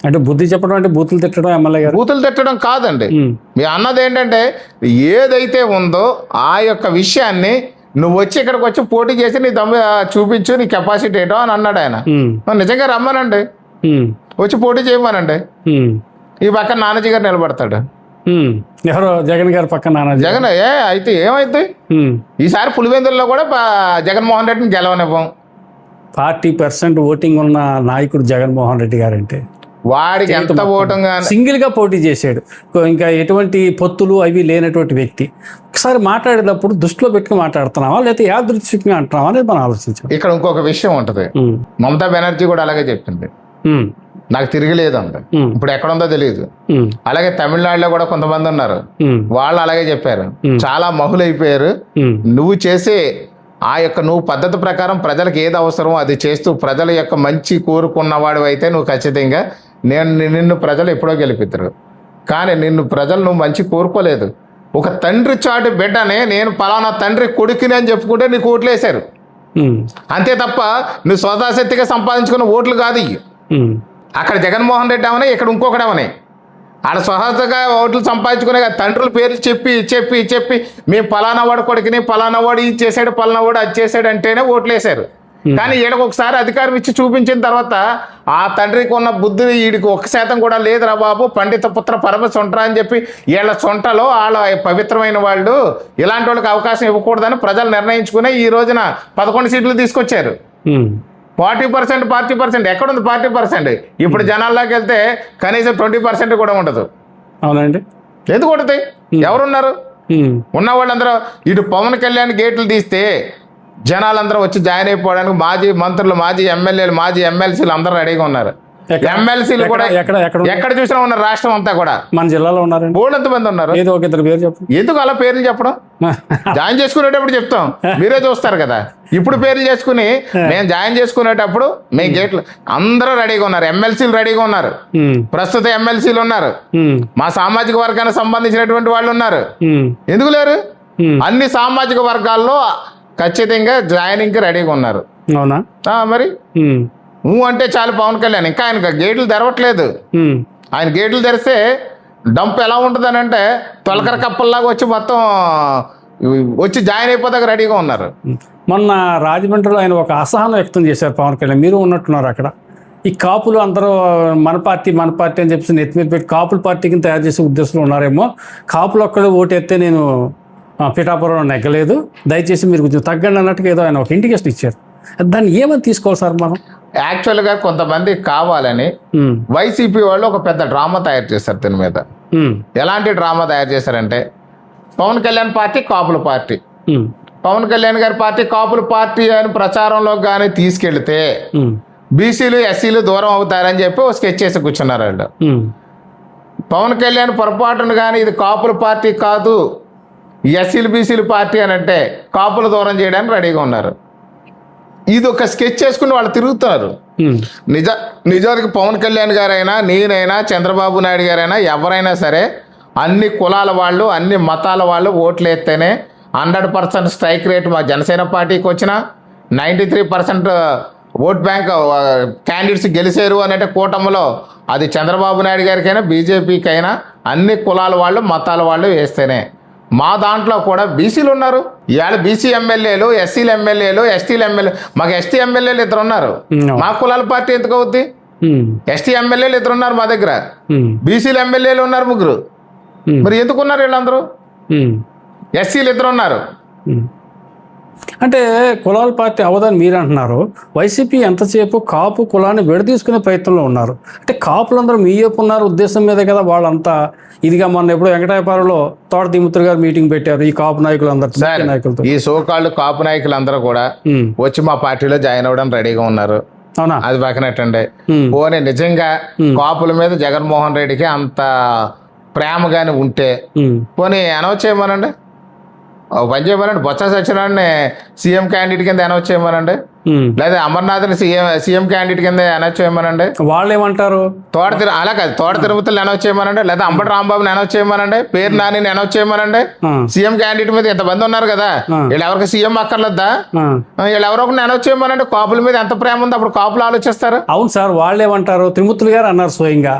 అంటే బుద్ధి చెప్పడం అంటే బూతులు తిట్టడం ఎమ్మెల్యే గారు? బూతులు తిట్టడం కాదండి. మీ అన్నది ఏంటంటే ఏదైతే ఉందో ఆ యొక్క విషయాన్ని నువ్వు వచ్చి ఇక్కడికి వచ్చి పోటీ చేసి నీ దమ్ము చూపించు, నీ కెపాసిటీ ఏంటో అని అన్నాడు ఆయన. నిజంగా రమ్మనండి, వచ్చి పోటీ చేయమనండి. ఈ పక్కన నానాజీ గారు నిలబడతాడు. ఎవరో జగన్ గారు పక్కన నానాజీ. జగన్ అయితే ఏమైతే ఈసారి పులివెందుల్లో కూడా జగన్మోహన్ రెడ్డిని గెలవనివ్వం. 40% ఓటింగ్ ఉన్న నాయకుడు జగన్మోహన్ రెడ్డి గారు అంటే వాడికి ఎంత ఓటంగా సింగిల్ గా పోటీ చేశాడు. ఇంకా ఎటువంటి పొత్తులు అవి లేనటువంటి వ్యక్తి. ఒకసారి మాట్లాడేటప్పుడు దృష్టిలో పెట్టుకుని మాట్లాడుతున్నావా లేకపోతే యాదృచ్ఛికంగా అంటున్నావా అనేది మనం ఆలోచించాం. ఇక్కడ ఇంకొక విషయం ఉంటది. మమతా బెనర్జీ కూడా అలాగే చెప్పింది, నాకు తిరిగిలేదు అంట. ఇప్పుడు ఎక్కడుందో తెలియదు. అలాగే తమిళనాడులో కూడా కొంతమంది ఉన్నారు, వాళ్ళు అలాగే చెప్పారు. చాలా మహులైపోయారు. నువ్వు చేసే నువ్వు పద్ధతి ప్రకారం ప్రజలకు ఏది అవసరమో అది చేస్తూ ప్రజల యొక్క మంచి కోరుకున్నవాడు అయితే నువ్వు ఖచ్చితంగా నిన్ను ప్రజలు ఎప్పుడో గెలిపిద్దరు. కానీ నువ్వు మంచి కోరుకోలేదు. ఒక తండ్రి చాటు బిడ్డనే నేను పలానా తండ్రి కొడుకుని అని చెప్పుకుంటే నీకు ఓట్లు వేశారు అంతే తప్ప నువ్వు స్వతశక్తిగా సంపాదించుకున్న ఓట్లు కాదు ఇవి. అక్కడ జగన్మోహన్ రెడ్డి అవనే, ఇక్కడ ఇంకొకడవనే. ఆడ స్వహతగా ఓట్లు సంపాదించుకునే తండ్రుల పేర్లు చెప్పి చెప్పి చెప్పి మేము పలానా వాడు కొడుకుని పలానా వాడు ఇది చేశాడు పలానా వాడు అది చేశాడు అంటేనే ఓట్లు వేశారు. కానీ ఈడకు ఒకసారి అధికారం ఇచ్చి చూపించిన తర్వాత ఆ తండ్రికి ఉన్న బుద్ధి వీడికి 1% కూడా లేదురా బాబు, పండిత పుత్ర పరమ సొంట అని చెప్పి వీళ్ళ సొంటలో వాళ్ళ పవిత్రమైన వాళ్ళు ఇలాంటి వాళ్ళకి అవకాశం ఇవ్వకూడదని ప్రజలు నిర్ణయించుకుని ఈ రోజున 11 సీట్లు తీసుకొచ్చారు. 40%, 40% ఎక్కడుంది 40%? ఇప్పుడు జనాల్లోకి వెళ్తే కనీసం 20% కూడా ఉండదు. అవునండి, ఎందుకు ఉంటుంది? ఎవరున్నారు? ఉన్న వాళ్ళందరూ ఇటు పవన్ కళ్యాణ్ గేట్లు తీస్తే జనాలందరూ వచ్చి జాయిన్ అయిపోవడానికి మాజీ మంత్రులు, మాజీ ఎమ్మెల్యేలు, మాజీ ఎమ్మెల్సీలు అందరూ రెడీగా ఉన్నారు. ఎమ్మెల్సీలు కూడా ఎక్కడ చూసినా ఉన్నారు, రాష్ట్రం అంతా కూడా. మన జిల్లాలో ఉన్నారు బోల్డ్ మంది ఉన్నారు. ఏదో ఒక ఇద్దరు పేరు చెప్పు. ఎందుకు అలా పేర్లు చెప్పడం? జాయిన్ చేసుకునేటప్పుడు చెప్తాం, మీరే చూస్తారు కదా. ఇప్పుడు పేర్లు చేసుకుని మేము జాయిన్ చేసుకునేటప్పుడు మేము గేట్లు అందరూ రెడీగా ఉన్నారు. ఎమ్మెల్సీలు రెడీగా ఉన్నారు, ప్రస్తుత ఎమ్మెల్సీలు ఉన్నారు, మా సామాజిక వర్గానికి సంబంధించినటువంటి వాళ్ళు ఉన్నారు. ఎందుకు లేరు? అన్ని సామాజిక వర్గాల్లో ఖచ్చితంగా జాయినింగ్కి రెడీగా ఉన్నారు. అవునా? మరి నువ్వు అంటే చాలు పవన్ కళ్యాణ్. ఇంకా ఆయన గేట్లు తెరవట్లేదు. ఆయన గేట్లు తెరిస్తే డంప్ ఎలా ఉంటుంది అని అంటే తొలకర కప్పల్లాగా వచ్చి మొత్తం వచ్చి జాయిన్ అయిపోతాక రెడీగా ఉన్నారు. మొన్న రాజమండ్రిలో ఆయన ఒక అసహనం వ్యక్తం చేశారు పవన్ కళ్యాణ్. మీరు ఉన్నట్టున్నారు అక్కడ. ఈ కాపులు అందరూ మన పార్టీ అని చెప్పి నెత్తి మీద పెట్టి కాపుల పార్టీకి తయారు చేసే ఉద్దేశంలో ఉన్నారేమో. కాపులు ఒక్కడే ఓటేస్తే నేను పిఠాపురంలో నెగ్గలేదు, దయచేసి మీరు కొంచెం తగ్గండి అన్నట్టుగా ఏదో ఆయన ఒక ఇండికేషన్ ఇచ్చారు. దాన్ని ఏమని తీసుకోవాలి సార్ మనం? యాక్చువల్గా కొంతమంది కావాలని వైసీపీ వాళ్ళు ఒక పెద్ద డ్రామా తయారు చేశారు దీని మీద. ఎలాంటి డ్రామా తయారు చేశారంటే పవన్ కళ్యాణ్ పార్టీ కాపుల పార్టీ, పవన్ కళ్యాణ్ గారి పార్టీ కాపుల పార్టీ అని ప్రచారంలో కానీ తీసుకెళ్తే బీసీలు ఎస్సీలు దూరం అవుతారని చెప్పి ఒక స్కెచ్ చేసి కూర్చున్నారు వాళ్ళు. పవన్ కళ్యాణ్ పొరపాటును కానీ ఇది కాపుల పార్టీ కాదు, ఎస్సీలు బీసీలు పార్టీ అని అంటే కాపులు దూరం చేయడానికి రెడీగా ఉన్నారు. ఇది ఒక స్కెచ్ చేసుకుని వాళ్ళు తిరుగుతున్నారు. నిజానికి పవన్ కళ్యాణ్ గారైనా, నేనైనా, చంద్రబాబు నాయుడు గారైనా, ఎవరైనా సరే అన్ని కులాల వాళ్ళు, అన్ని మతాల వాళ్ళు ఓట్లు వేస్తేనే 100% స్ట్రైక్ రేట్ మా జనసేన పార్టీకి వచ్చిన 93% ఓట్ బ్యాంక్ క్యాండిడేట్స్ గెలిచారు అంటే కూటమిలో అది చంద్రబాబు నాయుడు గారికైనా బీజేపీకైనా అన్ని కులాల వాళ్ళు, మతాల వాళ్ళు వేస్తేనే. మా దాంట్లో కూడా బీసీలు ఉన్నారు. ఇవాళ బీసీ ఎమ్మెల్యేలు, ఎస్సీలు ఎమ్మెల్యేలు, ఎస్టీలు ఎమ్మెల్యే, మాకు ఎస్టీ ఎమ్మెల్యేలు 2 ఉన్నారు. మా కులాల పార్టీ ఎందుకు అవుద్ది? ఎస్టీ ఎమ్మెల్యేలు 2 ఉన్నారు మా దగ్గర, బీసీలు ఎమ్మెల్యేలు ఉన్నారు 3. మరి ఎందుకున్నారు వీళ్ళందరూ? ఎస్సీలు 2 ఉన్నారు. అంటే కులాల పార్టీ అవదని మీరు అంటున్నారు. వైసీపీ ఎంతసేపు కాపు కులాన్ని విడదీసుకునే ప్రయత్నంలో ఉన్నారు. అంటే కాపులందరూ మీ వైపు ఉన్నారు ఉద్దేశం మీదే కదా వాళ్ళంతా ఇదిగా. మొన్న ఎప్పుడు వెంకటాయపారంలో తోట తిముత్ర గారు మీటింగ్ పెట్టారు ఈ కాపు నాయకులందరూ. ఈ సోకాళ్ళు కాపు నాయకులందరూ కూడా వచ్చి మా పార్టీలో జాయిన్ అవ్వడం రెడీగా ఉన్నారు. అవునా? అది పక్కనట్టండి. పోనీ నిజంగా కాపుల మీద జగన్మోహన్ రెడ్డికి అంత ప్రేమగాని ఉంటే పోనీ అనౌన్స్ చేయమనండి. పని చేయమనండి, బొత్స సత్యనారాయణని సీఎం క్యాండిడేట్ కింద అనౌన్స్ చేయమనండి, లేదా అమర్నాథ్ని సీఎం క్యాండిడేట్ కింద అనౌన్స్ చేయమనండి. వాళ్ళు ఏమంటారు? అలా కాదు, తోట తిరుపతిని అనౌన్స్ చేయమనండి, లేదా అంబటి రాంబాబుని అనౌన్స్ చేయమనండి, పేరు నానిని అనౌన్స్ చేయమనండి. సీఎం క్యాండిడేట్ మీద ఎంతమంది ఉన్నారు కదా, వీళ్ళు ఎవరికి సీఎం అక్కర్లేదా? వీళ్ళు ఎవరో ఒకరిని అనౌన్స్ చేయమనండి. కాపుల మీద ఎంత ప్రేమ ఉంది, అప్పుడు కాపులు ఆలోచిస్తారు. అవును సార్, వాళ్ళు ఏమంటారు? త్రిమూర్తులు గారు అన్నారు స్వయంగా,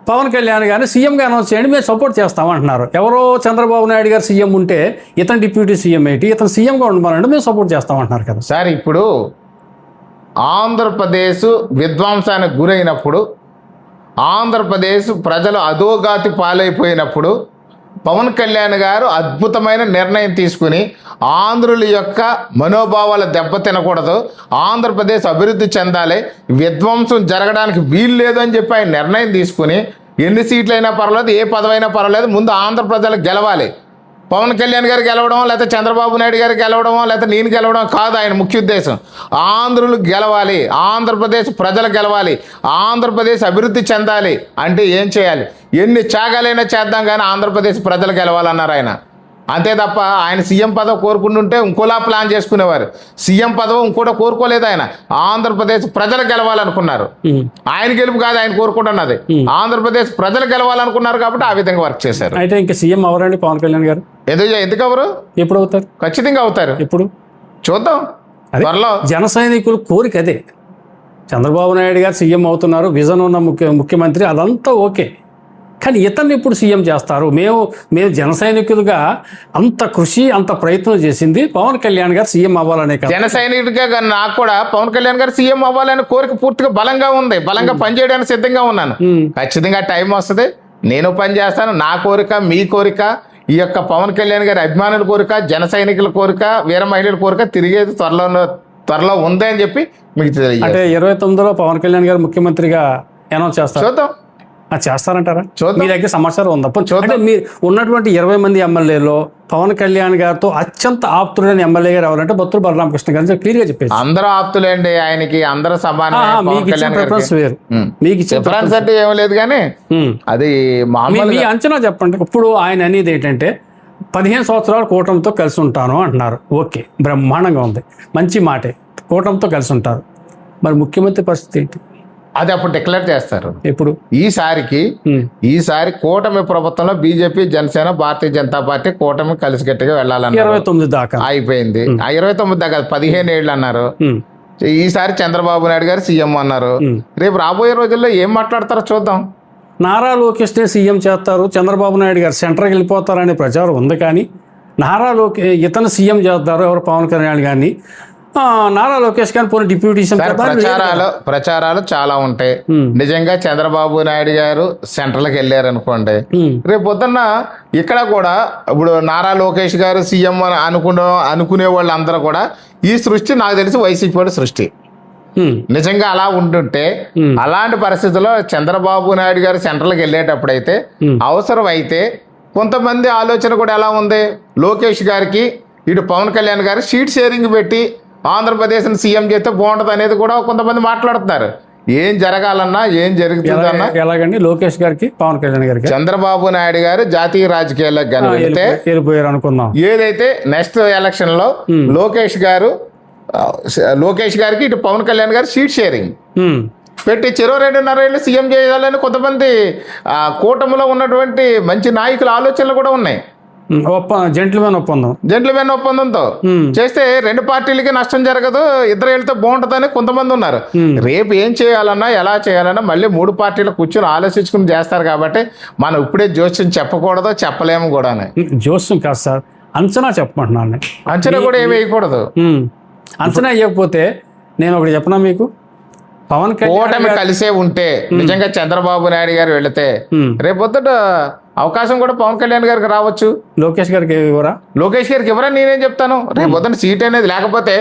పవన్ కళ్యాణ్ గారిని సీఎంగా అనౌన్స్ చేయండి, మేము సపోర్ట్ చేస్తామంటున్నారు. ఎవరో చంద్రబాబు నాయుడు గారు సీఎం ఉంటే ఇతను డిప్యూటీ సీఎం ఏంటి, ఇతను సీఎంగా ఉండమనండి, మేము సపోర్ట్ చేస్తామంటున్నారు కదా సార్. ఇప్పుడు ఆంధ్రప్రదేశ్ విధ్వంసానికి గురైనప్పుడు, ఆంధ్రప్రదేశ్ ప్రజలు అధోగాతి పాలైపోయినప్పుడు పవన్ కళ్యాణ్ గారు అద్భుతమైన నిర్ణయం తీసుకుని ఆంధ్రుల యొక్క మనోభావాలు దెబ్బతినకూడదు, ఆంధ్రప్రదేశ్ అభివృద్ధి చెందాలి, విధ్వంసం జరగడానికి వీలు లేదు అని చెప్పి ఆయన నిర్ణయం తీసుకుని ఎన్ని సీట్లైనా పర్వాలేదు, ఏ పదవైనా పర్వాలేదు, ముందు ఆంధ్ర ప్రజలకు గెలవాలి. పవన్ కళ్యాణ్ గారు గెలవడం, లేకపోతే చంద్రబాబు నాయుడు గారు గెలవడం, లేకపోతే నేను గెలవడం కాదు ఆయన ముఖ్య ఉద్దేశం. ఆంధ్రులు గెలవాలి, ఆంధ్రప్రదేశ్ ప్రజలు గెలవాలి, ఆంధ్రప్రదేశ్ అభివృద్ధి చెందాలి అంటే ఏం చేయాలి? ఎన్ని త్యాగాలైనా చేద్దాం కానీ ఆంధ్రప్రదేశ్ ప్రజలు గెలవాలన్నారు ఆయన. అంతే తప్ప ఆయన సీఎం పదవి కోరుకుంటుంటే ఇంకోలా ప్లాన్ చేసుకునేవారు. సీఎం పదవి ఇంకోటి కోరుకోలేదు ఆయన, ఆంధ్రప్రదేశ్ ప్రజలు గెలవాలనుకున్నారు. ఆయన గెలుపు కాదు ఆయన కోరుకుంటున్నది, ఆంధ్రప్రదేశ్ ప్రజలు గెలవాలనుకున్నారు కాబట్టి ఆ విధంగా వర్క్ చేశారు. అయితే ఇంకా సీఎం అవరండి పవన్ కళ్యాణ్ గారు? ఎందుకు అవరు? ఎప్పుడు అవుతారు? ఖచ్చితంగా అవుతారు. ఎప్పుడు చూద్దాం త్వరలో. జన సైనికులు కోరిక అదే. చంద్రబాబు నాయుడు గారు సీఎం అవుతున్నారు, విజన్ ఉన్న ముఖ్యమంత్రి, అదంతా ఓకే. కానీ ఇతన్ని ఇప్పుడు సీఎం చేస్తారు. మేము జన సైనికులుగా అంత కృషి, అంత ప్రయత్నం చేసింది పవన్ కళ్యాణ్ గారు సీఎం అవ్వాలనే కాదు. జన సైనికుడిగా నాకు కూడా పవన్ కళ్యాణ్ గారు సీఎం అవ్వాలనే కోరిక పూర్తిగా బలంగా ఉంది, బలంగా పనిచేయడానికి సిద్ధంగా ఉన్నాను. ఖచ్చితంగా టైం వస్తుంది, నేను పని చేస్తాను. నా కోరిక, మీ కోరిక, ఈ యొక్క పవన్ కళ్యాణ్ గారి అభిమానుల కోరిక, జన సైనికుల కోరిక, వీర మహిళల కోరిక తిరిగేది త్వరలో ఉంది అని చెప్పి మీకు తెలియదు. అంటే 29లో పవన్ కళ్యాణ్ గారు ముఖ్యమంత్రిగా అనౌన్స్ చేస్తారు. చూద్దాం, చేస్తారంటారా? చూద్దాం. మీ దగ్గర సమాచారం ఉందా? అంటే మీరు ఉన్నటువంటి 20 మంది ఎమ్మెల్యేలో పవన్ కళ్యాణ్ గారితో అత్యంత ఆప్తుడైన ఎమ్మెల్యే గారు ఎవరంటే బొత్తుల బలరామకృష్ణ గారు క్లియర్ గా చెప్పేసి. అందరూ ఆప్తులేండి ఆయనకి, అందరూ సమానం. మీకు డిఫరెన్స్ అంటే ఏమీ లేదు కానీ అది మీ అంచనా చెప్పండి. ఇప్పుడు ఆయన అనేది ఏంటంటే 15 సంవత్సరాలు కూటమితో కలిసి ఉంటాను అంటున్నారు. ఓకే, బ్రహ్మాండంగా ఉంది, మంచి మాటే, కూటమితో కలిసి ఉంటారు. మరి ముఖ్యమంత్రి పరిస్థితి ఏంటి? అది అప్పుడు డిక్లేర్ చేస్తారు. ఇప్పుడు ఈసారి కూటమి ప్రభుత్వంలో బీజేపీ, జనసేన, భారతీయ జనతా పార్టీ కూటమి కలిసికట్టుగా వెళ్ళాలన్నారు. 29 దాకా అయిపోయింది. 29 దాకా 15 ఏళ్ళు అన్నారు. ఈసారి చంద్రబాబు నాయుడు గారు సీఎం అన్నారు. రేపు రాబోయే రోజుల్లో ఏం మాట్లాడతారో చూద్దాం. నారా లోకేష్ సీఎం చేస్తారు, చంద్రబాబు నాయుడు గారు సెంటర్కి వెళ్ళిపోతారనే ప్రచారం ఉంది. కానీ ఇతను సీఎం చేస్తారు ఎవరు? పవన్ కళ్యాణ్ గారిని, నారా లోకేష్ గారిని పోనీ డిప్యూటీ సీఎం. ప్రచారాలు చాలా ఉంటాయి. నిజంగా చంద్రబాబు నాయుడు గారు సెంట్రల్కి వెళ్ళారు అనుకోండి, రేపు పొద్దున్న ఇక్కడ కూడా ఇప్పుడు నారా లోకేష్ గారు సీఎం అని అనుకునే వాళ్ళందరూ కూడా ఈ సృష్టి నాకు తెలిసి వైసీపీ వాళ్ళ సృష్టి. నిజంగా అలా ఉంటుంటే అలాంటి పరిస్థితుల్లో చంద్రబాబు నాయుడు గారు సెంట్రల్కి వెళ్ళేటప్పుడు అయితే అవసరం అయితే కొంతమంది ఆలోచన కూడా ఎలా ఉంది, లోకేష్ గారికి ఇటు పవన్ కళ్యాణ్ గారు షీట్ షేరింగ్ పెట్టి ఆంధ్రప్రదేశ్ని సీఎం చేస్తే బాగుంటుంది అనేది కూడా కొంతమంది మాట్లాడుతున్నారు. ఏం జరగాలన్నా, ఏం జరుగుతుందన్నా ఎలాగండి లోకేష్ గారికి, పవన్ కళ్యాణ్ గారికి, చంద్రబాబు నాయుడు గారు జాతీయ రాజకీయాలకు కానీ వెళ్తే వెళ్ళిపోయారు అనుకుందాం. ఏదైతే నెక్స్ట్ ఎలక్షన్ లో లోకేష్ గారికి ఇటు పవన్ కళ్యాణ్ గారు షీట్ షేరింగ్ పెట్టి 2.5 ఏళ్ళు సీఎం చేయాలని కొంతమంది కూటమిలో ఉన్నటువంటి మంచి నాయకుల ఆలోచనలు కూడా ఉన్నాయి. జెంట్లమెన్ ఒప్పందంతో చేస్తే 2 పార్టీలకి నష్టం జరగదు, ఇద్దరు వెళ్తే బాగుంటుందని కొంతమంది ఉన్నారు. రేపు ఏం చేయాలన్నా, ఎలా చేయాలన్నా మళ్ళీ 3 పార్టీలు కూర్చొని ఆలోచించుకుని చేస్తారు. కాబట్టి మనం ఇప్పుడే జోస్యం చెప్పకూడదు, చెప్పలేము కూడా. జోస్యం కాదు సార్, అంచనా చెప్పమంటున్నాను. అంచనా కూడా ఏమి వేయకూడదు. అంచనా వేయకపోతే నేను ఒకటి చెప్పనా మీకు, పవన్ కూటమి కలిసే ఉంటే నిజంగా చంద్రబాబు నాయుడు గారు వెళితే రేపొద్దుట అవకాశం కూడా పవన్ కళ్యాణ్ గారికి రావచ్చు. లోకేష్ గారికి ఎవరా నేనేం చెప్తాను. రేపొద్దున సీట్ అనేది లేకపోతే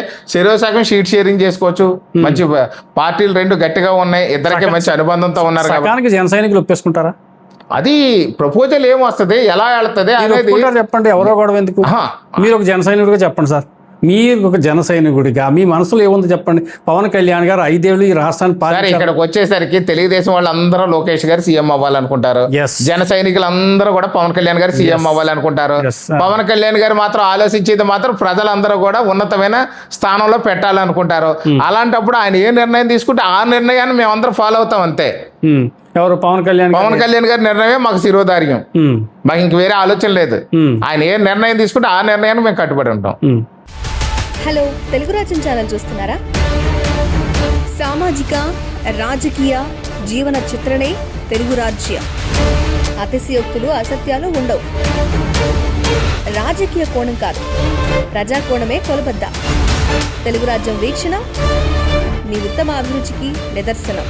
సగం షీట్ షేరింగ్ చేసుకోవచ్చు. మంచి పార్టీలు 2 గట్టిగా ఉన్నాయి, ఇద్దరికి మంచి అనుబంధంతో ఉన్నారు. జన సైనికులు ఒప్పేసుకుంటారా? అది ప్రపోజల్ ఏం వస్తుంది, ఎలా వెళ్తుంది అనేది చెప్పండి. ఎవరో గొడవ ఎందుకు? మీరు ఒక జన సైనికుడిగా చెప్పండి సార్. మీరు ఒక జన సైనికుడిగా మీ మనసులో ఏముంది చెప్పండి? పవన్ కళ్యాణ్ గారు 5 ఏళ్ళు ఈ రాష్ట్రాన్ని సరే, ఇక్కడికి వచ్చేసరికి తెలుగుదేశం వాళ్ళందరూ లోకేష్ గారు సీఎం అవ్వాలనుకుంటారు. Yes. జన సైనికులందరూ కూడా పవన్ కళ్యాణ్ గారు సీఎం అవ్వాలనుకుంటారు. Yes. పవన్ కళ్యాణ్ గారు మాత్రం ఆలోచించేది మాత్రం ప్రజలందరూ కూడా ఉన్నతమైన స్థానంలో పెట్టాలనుకుంటారు. అలాంటప్పుడు ఆయన ఏ నిర్ణయం తీసుకుంటే ఆ నిర్ణయాన్ని మేమందరం ఫాలో అవుతాం అంతే. ఎవరు? పవన్ కళ్యాణ్ పవన్ కళ్యాణ్ గారి నిర్ణయమే మాకు శిరోధార్యం. మాకు ఇంక వేరే ఆలోచన లేదు. ఆయన ఏ నిర్ణయం తీసుకుంటే ఆ నిర్ణయాన్ని మేము కట్టుబడి ఉంటాం. హలో, తెలుగు రాజ్యం ఛానల్ చూస్తున్నారా? సామాజిక, రాజకీయ, జీవన చిత్రణే తెలుగు రాజ్యం. అతిశయోక్తులు, అసత్యాలు ఉండవు. రాజకీయ కోణం కాదు, ప్రజా కోణమే కొలబద్ద. తెలుగు రాజ్యం వీక్షణ మీ ఉత్తమ అభిరుచికి నిదర్శనం.